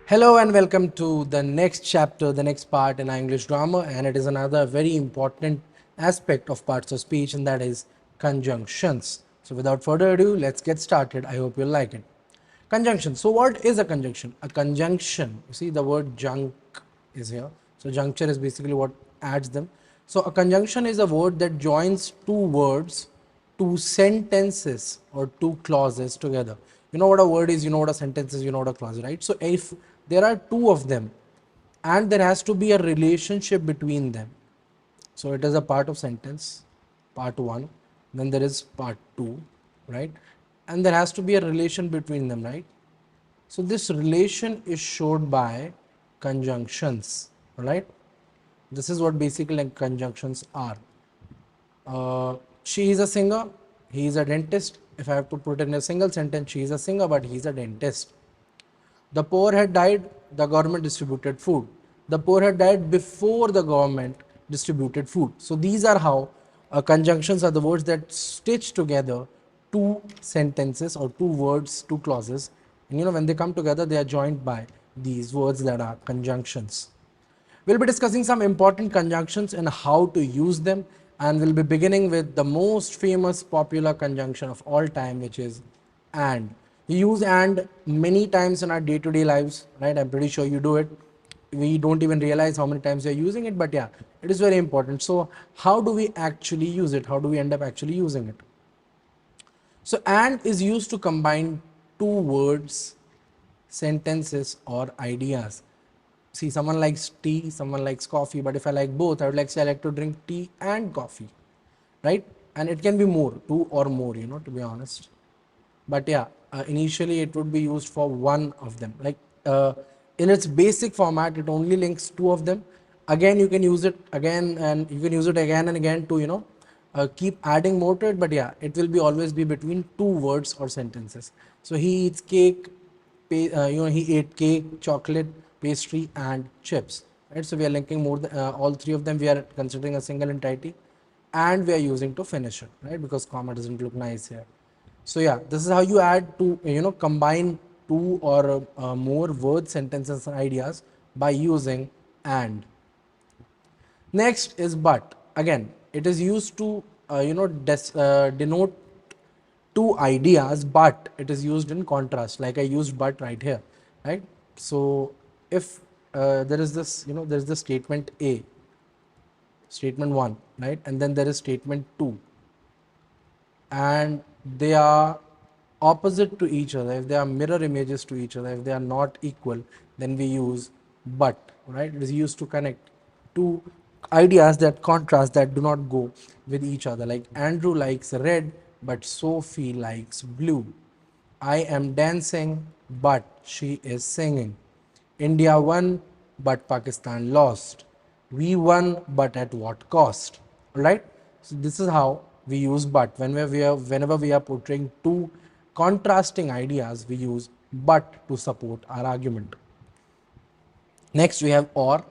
Hello and welcome to the next chapter, the next part in our English grammar, and it is another very important aspect of parts of speech, and that is conjunctions. So, without further ado, let's get started. I hope you'll like it. Conjunction. So, what is a conjunction? A conjunction, you see, the word junk is here. So, juncture is basically what adds them. So, a conjunction is a word that joins two words, two sentences, or two clauses together. You know what a word is, you know what a sentence is, you know what a clause is, right? So, if there are two of them and there has to be a relationship between them, so it is a part of sentence, part 1, then there is part 2, right? And there has to be a relation between them, right? So this relation is showed by conjunctions, right? This is what basically like conjunctions are. She is a singer, he is a dentist. If I have to put it in a single sentence, she is a singer but he is a dentist. The poor had died, the government distributed food. The poor had died before the government distributed food. So these are how conjunctions are the words that stitch together two sentences or two words, two clauses. And when they come together, they are joined by these words that are conjunctions. We'll be discussing some important conjunctions and how to use them, and we'll be beginning with the most famous popular conjunction of all time, which is and. We use and many times in our day-to-day lives, right? I'm pretty sure you do it. We don't even realize how many times you're using it, but yeah, it is very important. So how do we actually use it? How do we end up actually using it? So and is used to combine two words, sentences, or ideas. See, someone likes tea, someone likes coffee, but if I like both, I would like say I like to drink tea and coffee, right? And it can be more, two or more, to be honest. But yeah, initially it would be used for one of them. Like in its basic format, it only links two of them. Again, you can use it again and you can use it again and again to keep adding more to it. But yeah, it will be always be between two words or sentences. So he eats cake, he ate cake, chocolate, pastry, and chips. Right. So we are linking more all three of them. We are considering a single entity, and we are using to finish it, right? Because comma doesn't look nice here. So yeah, this is how you add to combine two or more words, sentences, and ideas by using and. Next is but. Again, it is used to denote two ideas, but it is used in contrast. Like I used but right here, right? So if there is this, there is the statement A, statement 1, right, and then there is statement 2, and they are opposite to each other, if they are mirror images to each other, if they are not equal, then we use but, right? It is used to connect two ideas that contrast, that do not go with each other. Like Andrew likes red but Sophie likes blue. I am dancing but she is singing. India won but Pakistan lost. We won but at what cost? Right? So this is how we use but. Whenever we are portraying two contrasting ideas, we use but to support our argument. Next we have or.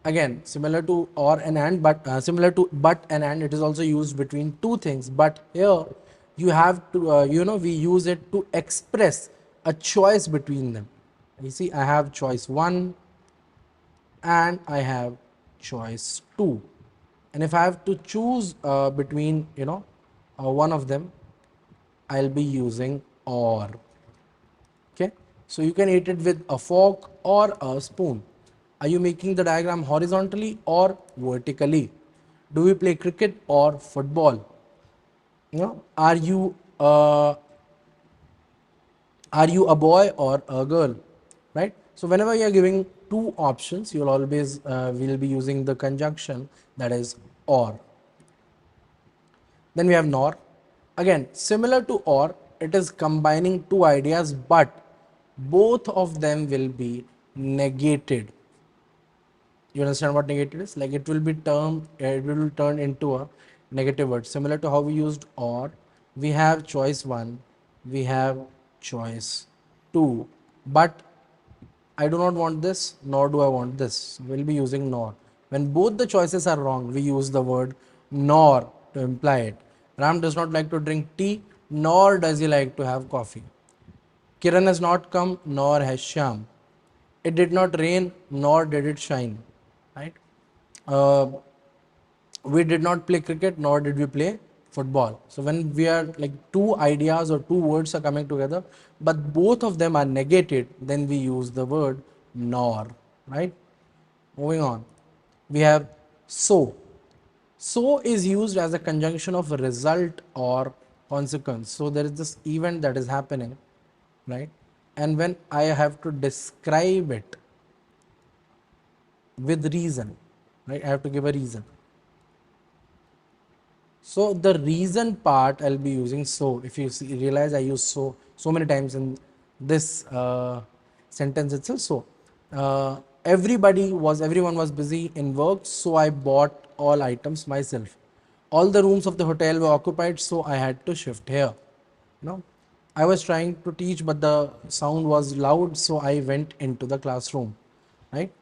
Again, similar to or and but similar to but and it is also used between two things. But here you have to we use it to express a choice between them. You see, I have choice 1 and I have choice 2, and if I have to choose between one of them, I'll be using or. Okay, so you can eat it with a fork or a spoon. Are you making the diagram horizontally or vertically? Do we play cricket or football? Are you a boy or a girl? Right? So whenever you are giving two options, you'll always will be using the conjunction that is or. Then we have nor. Again, similar to or, it is combining two ideas, but both of them will be negated. You understand what negated is? Like it will be it will turn into a negative word. Similar to how we used or, we have choice 1, we have choice 2, but I do not want this, nor do I want this. We'll be using nor. When both the choices are wrong, we use the word nor to imply it. Ram does not like to drink tea, nor does he like to have coffee. Kiran has not come, nor has Shyam. It did not rain, nor did it shine, right? Uh, we did not play cricket, nor did we play football. So when we are like two ideas or two words are coming together, but both of them are negated, then we use the word nor, right? Moving on, we have so. So is used as a conjunction of result or consequence. So there is this event that is happening, right? And when I have to describe it with reason, right? I have to give a reason. So the reason part I'll be using so. If you see, realize I use so many times in this sentence itself. So everyone was busy in work, so I bought all items myself. All the rooms of the hotel were occupied, so I had to shift here. I was trying to teach, but the sound was loud, so I went into the classroom. Right?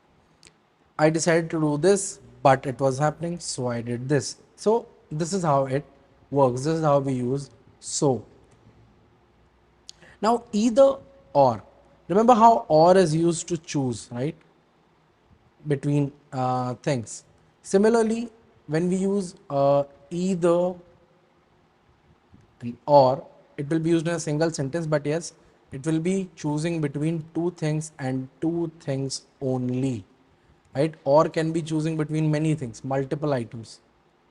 I decided to do this, but it was happening, so I did this. So this is how it works. This is how we use so. Now either or. Remember how or is used to choose, right? Between things. Similarly, when we use either and or, it will be used in a single sentence, but yes, it will be choosing between two things and two things only, right? Or can be choosing between many things, multiple items,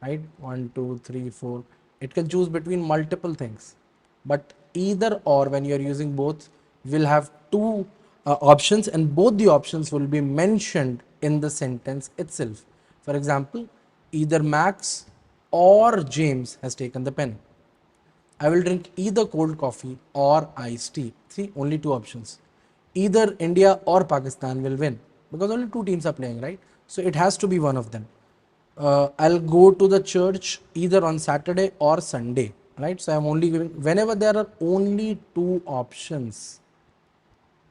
right? 1 2 3 4, it can choose between multiple things. But either or, when you are using both, will have two options, and both the options will be mentioned in the sentence itself. For example, either Max or James has taken the pen. I will drink either cold coffee or iced tea. See, only two options. Either India or Pakistan will win, because only two teams are playing, right? So it has to be one of them. I'll go to the church either on Saturday or Sunday, right? So I'm only giving, whenever there are only two options,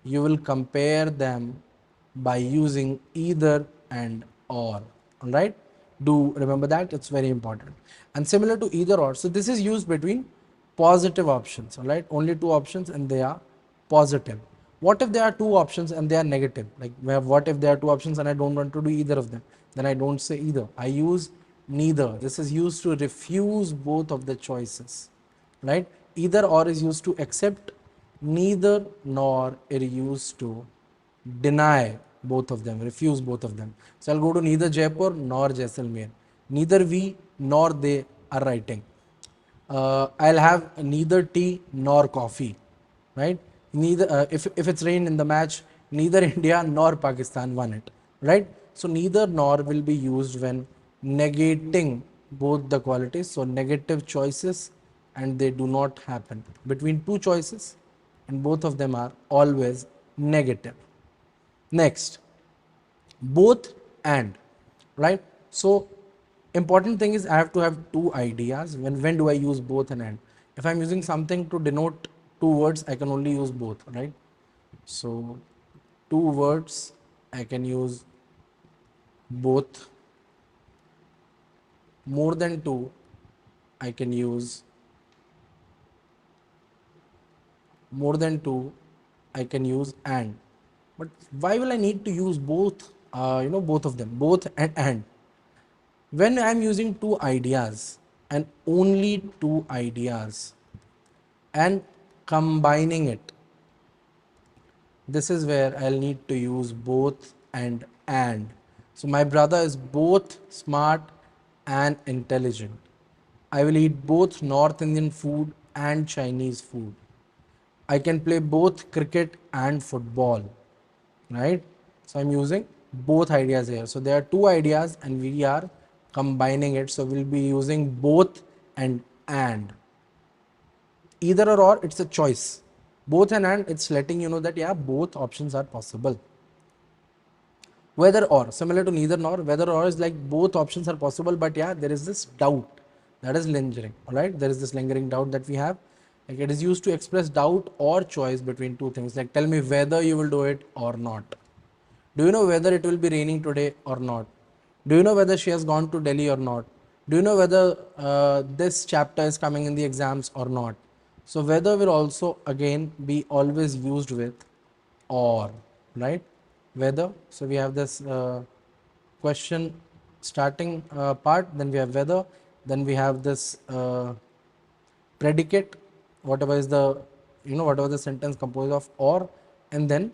you will compare them by using either and or. All right, do remember that, it's very important. And similar to either or, so this is used between positive options. All right, only two options and they are positive. What if there are two options and they are negative? Like, what if there are two options and I don't want to do either of them? Then I don't say either, I use neither. This is used to refuse both of the choices, right? Either or is used to accept, neither nor is used to deny both of them, refuse both of them. So I'll go to neither Jaipur nor Jaisalmer. Neither we nor they are writing. I'll have neither tea nor coffee, right? Neither if it's rained in the match, neither India nor Pakistan won it, right? So neither nor will be used when negating both the qualities. So negative choices, and they do not happen between two choices, and both of them are always negative. Next, both and, right? So important thing is I have to have two ideas. When do I use both and? If I'm using something to denote two words, I can only use both, right? So two words, I can use both. More than two, I can use more than two, I can use and. But why will I need to use both? Both of them, both and. When I'm using two ideas and only two ideas and combining it, this is where I'll need to use both and. So my brother is both smart and intelligent. I will eat both North Indian food and Chinese food. I can play both cricket and football, right? So I'm using both ideas here. So there are two ideas and we are combining it. So we'll be using both and. Either or, it's a choice. Both and it's letting you know that yeah, both options are possible. Whether or, similar to neither nor, whether or is like both options are possible, but yeah, there is this doubt that is lingering. All right, there is this lingering doubt that we have. Like, it is used to express doubt or choice between two things. Like, tell me whether you will do it or not. Do you know whether it will be raining today or not? Do you know whether she has gone to Delhi or not? Do you know whether this chapter is coming in the exams or not? So whether will also again be always used with or, right? weather. So we have this question starting part, then we have weather, then we have this predicate, whatever is the, whatever the sentence composed of, or, and then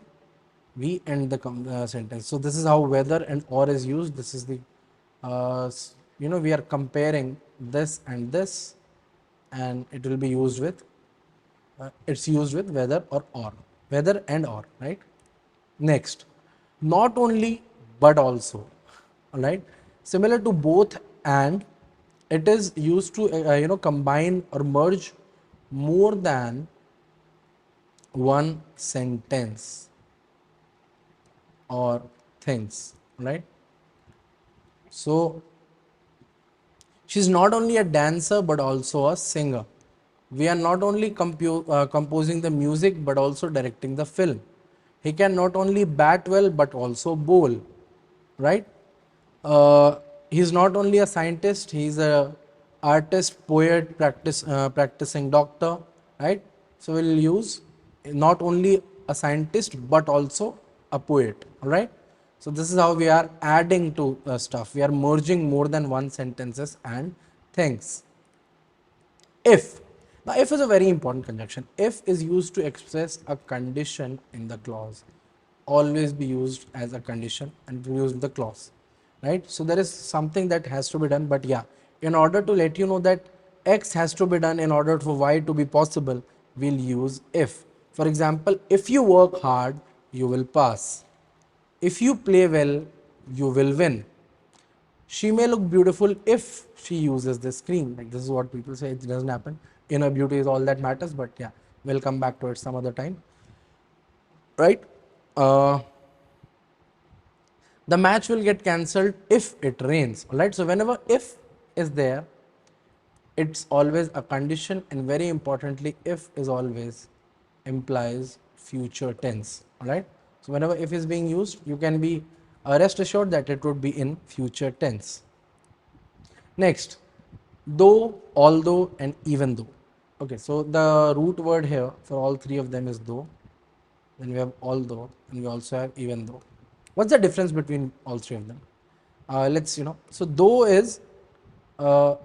we end the sentence. So this is how whether and or is used. This is the we are comparing this and this, and it will be used with it's used with whether or, whether and or, right? Next, not only but also, all right? Similar to both and, it is used to combine or merge more than one sentence or things, right? So she's not only a dancer but also a singer. We are not only composing the music but also directing the film. He can not only bat well but also bowl, right? He's not only a scientist, he's a artist, poet, practicing doctor, right? So we'll use not only a scientist but also a poet, all right? So this is how we are adding to stuff. We are merging more than one sentences and things. If. Now, if is a very important conjunction. If is used to express a condition in the clause. Always be used as a condition and be used in the clause, right? So there is something that has to be done, but yeah, in order to let you know that X has to be done in order for Y to be possible, we'll use if. For example, if you work hard, you will pass. If you play well, you will win. She may look beautiful if she uses this cream. Like, this is what people say. It doesn't happen. Inner beauty is all that matters, but yeah, we'll come back to it some other time, right? The match will get cancelled if it rains, all right? So whenever if is there, it's always a condition, and very importantly, if is always implies future tense, all right? So whenever if is being used, you can be rest assured that it would be in future tense. Next, though, although, and even though. Okay, so the root word here for all three of them is though. Then we have although, and we also have even though. What's the difference between all three of them? Let's, so though is uh,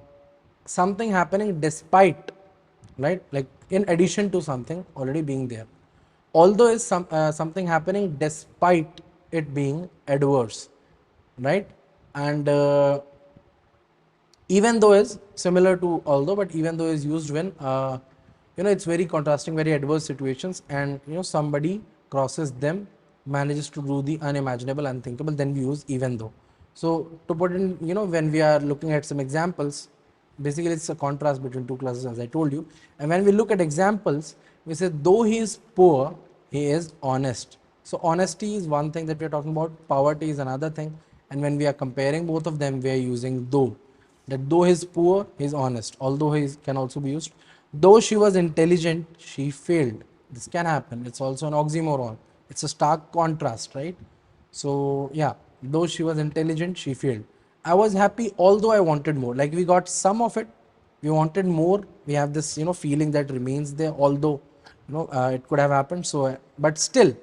something happening despite, right? Like in addition to something already being there. Although is something happening despite it being adverse, right? And even though is similar to although, but even though is used when it's very contrasting, very adverse situations, and somebody crosses them, manages to do the unimaginable, unthinkable, then we use even though. So to put in, when we are looking at some examples, basically it's a contrast between two classes, as I told you. And when we look at examples, we say though he is poor, he is honest. So honesty is one thing that we are talking about, poverty is another thing, and when we are comparing both of them, we are using though. That though he is poor, he is honest. Although he can also be used. Though she was intelligent, she failed. This can happen. It's also an oxymoron. It's a stark contrast, right? So yeah, though she was intelligent, she failed. I was happy, although I wanted more. Like, we got some of it, we wanted more. We have this feeling that remains there, although it could have happened. So but still,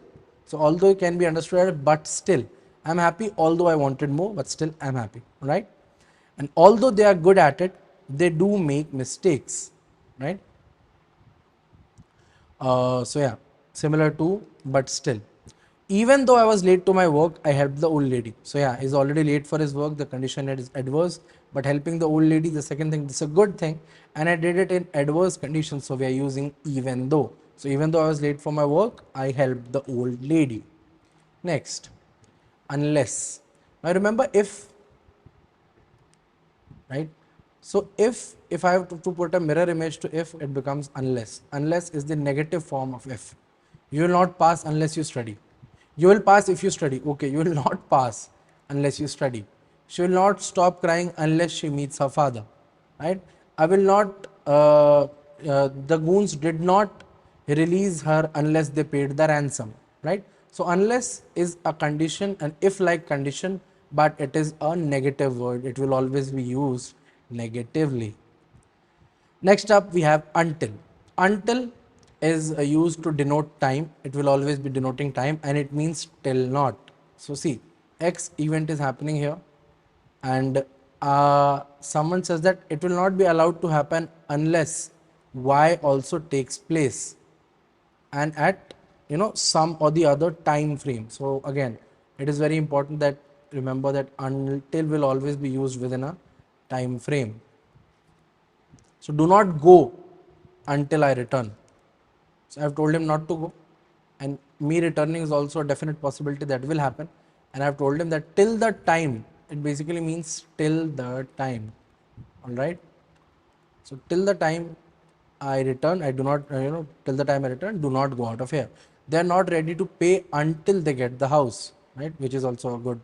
so although it can be understood, but still I'm happy, although I wanted more, but still I'm happy, right? And although they are good at it, they do make mistakes, right? So yeah, similar to but still. Even though I was late to my work, I helped the old lady. So yeah, he's already late for his work. The condition is adverse, but helping the old lady, the second thing, this is a good thing. And I did it in adverse conditions. So we are using even though. So even though I was late for my work, I helped the old lady. Next, unless. Now remember if, right? So if I have to put a mirror image to if, it becomes unless. Unless is the negative form of if. You will not pass unless you study. You will pass if you study. Okay, you will not pass unless you study. She will not stop crying unless she meets her father, right? I will not, the goons did not release her unless they paid the ransom, right? So unless is a condition, an if like condition, but it is a negative word. It will always be used negatively. Next up, we have until. Until is used to denote time. It will always be denoting time, and it means till not. So see, X event is happening here, and someone says that it will not be allowed to happen unless Y also takes place, and at some or the other time frame. So again, it is very important that remember that until will always be used within a time frame. So do not go until I return. So I have told him not to go, and me returning is also a definite possibility that will happen. And I have told him that till the time, it basically means till the time. All right. So till the time I return, I do not, till the time I return, do not go out of here. They are not ready to pay until they get the house, right? Which is also a good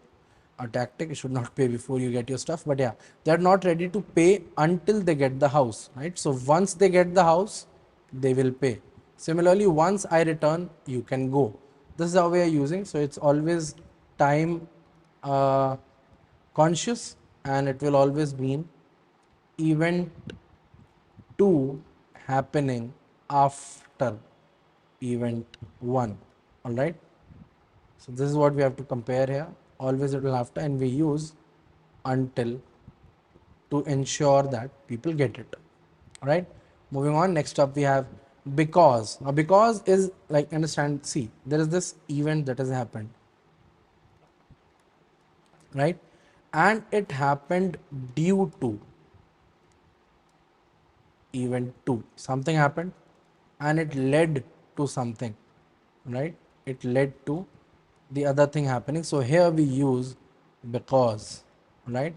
tactic. You should not pay before you get your stuff. But yeah, they are not ready to pay until they get the house, right? So once they get the house, they will pay. Similarly, once I return, you can go. This is how we are using. So it's always time conscious, and it will always mean event 2 happening after event 1. All right. So this is what we have to compare here. Always it will after, and we use until to ensure that people get it. All right. Moving on. Next up we have because. Now because is like, understand, see, there is this event that has happened, right? And it happened due to event 2. Something happened and it led to something, right? It led to the other thing happening. So here we use because, right?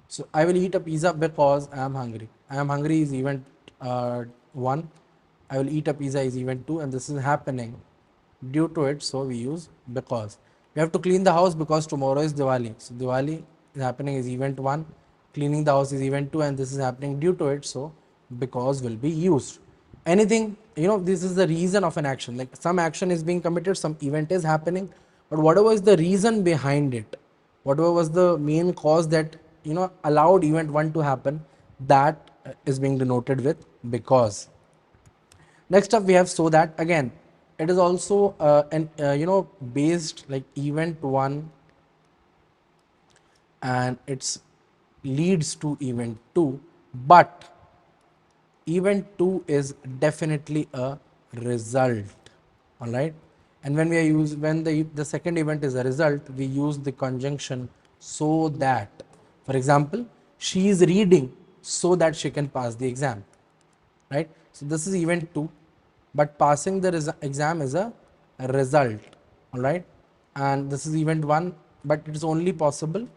So I will eat a pizza because I am hungry. I am hungry is event 1. I will eat a pizza is event 2, and this is happening due to it. So we use because. We have to clean the house because tomorrow is Diwali. So Diwali is happening is event 1. Cleaning the house is event 2, and this is happening due to it. So because will be used. Anything, this is the reason of an action. Like some action is being committed, some event is happening, but whatever is the reason behind it, whatever was the main cause that allowed event 1 to happen, that is being denoted with because. Next up we have so that. Again, it is also based like event 1, and it's leads to event 2, but event 2 is definitely a result. All right. And when the second event is a result, we use the conjunction so that. For example, she is reading so that she can pass the exam, right? So this is event 2, but passing the exam is a result. All right. And this is event 1, but it is only possible,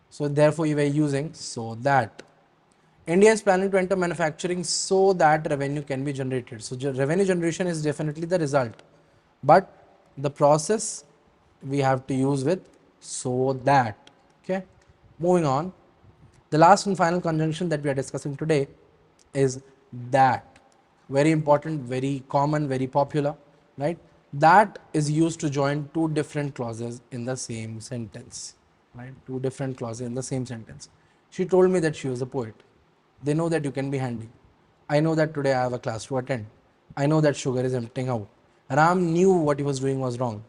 so therefore you were using so that. India is planning to enter manufacturing so that revenue can be generated. So revenue generation is definitely the result, but the process we have to use with so that. Okay. Moving on. The last and final conjunction that we are discussing today is that. Very important, very common, very popular, right? That is used to join two different clauses in the same sentence, right? Two different clauses in the same sentence. She told me that she was a poet. They know that you can be handy. I know that today I have a class to attend. I know that sugar is emptying out. Ram knew what he was doing was wrong.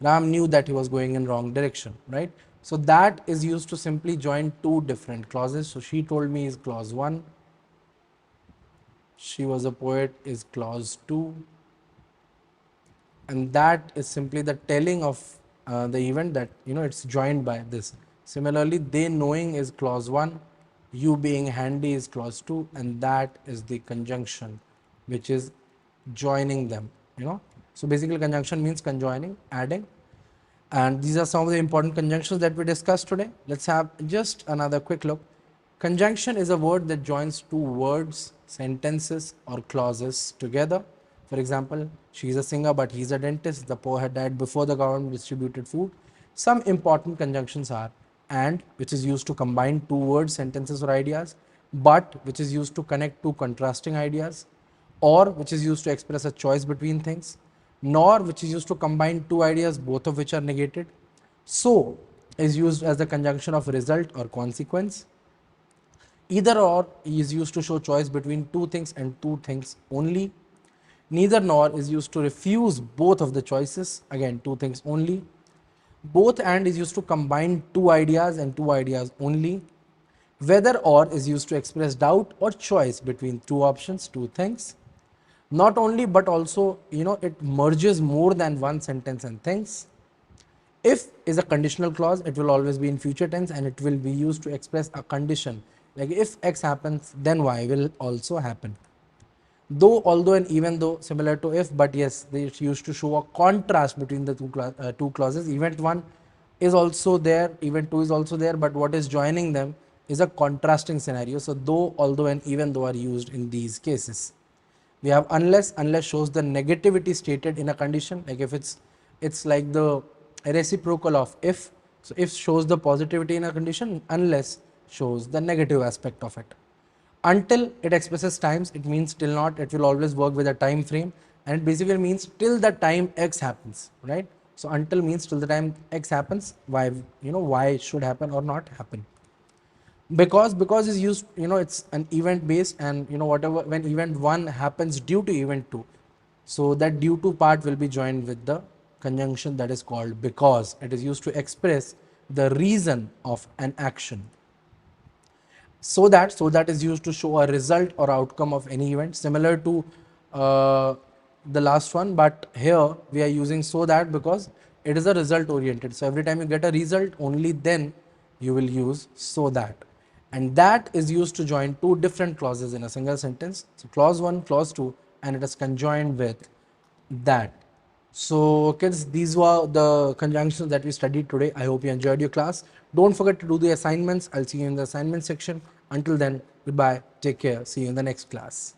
Ram knew that he was going in wrong direction, right? So that is used to simply join two different clauses. So she told me is clause 1. She was a poet is clause 2. And that is simply the telling of the event that it's joined by this. Similarly, they knowing is clause 1. You being handy is clause 2, and that is the conjunction which is joining them. So basically conjunction means conjoining, adding, and these are some of the important conjunctions that we discussed today. Let's have just another quick look. Conjunction is a word that joins two words, sentences, or clauses together. For example, she is a singer but he is a dentist. The poor had died before the government distributed food. Some important conjunctions are and, which is used to combine two words, sentences, or ideas, but, which is used to connect two contrasting ideas, or, which is used to express a choice between things, nor, which is used to combine two ideas, both of which are negated. So is used as the conjunction of result or consequence. Either or is used to show choice between two things and two things only. Neither nor is used to refuse both of the choices, again two things only. Both and is used to combine two ideas and two ideas only. Whether or is used to express doubt or choice between two options, two things. Not only but also, it merges more than one sentence and things. If is a conditional clause, it will always be in future tense and it will be used to express a condition. Like if X happens, then Y will also happen. Though, although, and even though similar to if, but yes, they used to show a contrast between the two clauses. Event 1 is also there, event 2 is also there, but what is joining them is a contrasting scenario. So though, although, and even though are used in these cases. We have unless. Unless shows the negativity stated in a condition. Like if it's like the reciprocal of if. So if shows the positivity in a condition, unless shows the negative aspect of it. Until it expresses times, it means till not. It will always work with a time frame, and it basically means till the time X happens, right? So until means till the time X happens, why it should happen or not happen. Because is used, it's an event based, and whatever, when event 1 happens due to event 2, so that due to part will be joined with the conjunction that is called because. It is used to express the reason of an action. So that is used to show a result or outcome of any event, similar to the last one, but here we are using so that because it is a result oriented. So every time you get a result, only then you will use so that, and that is used to join two different clauses in a single sentence. So clause 1, clause 2, and it is conjoined with that. So kids, these were the conjunctions that we studied today. I hope you enjoyed your class. Don't forget to do the assignments. I'll see you in the assignment section. Until then, goodbye, take care, see you in the next class.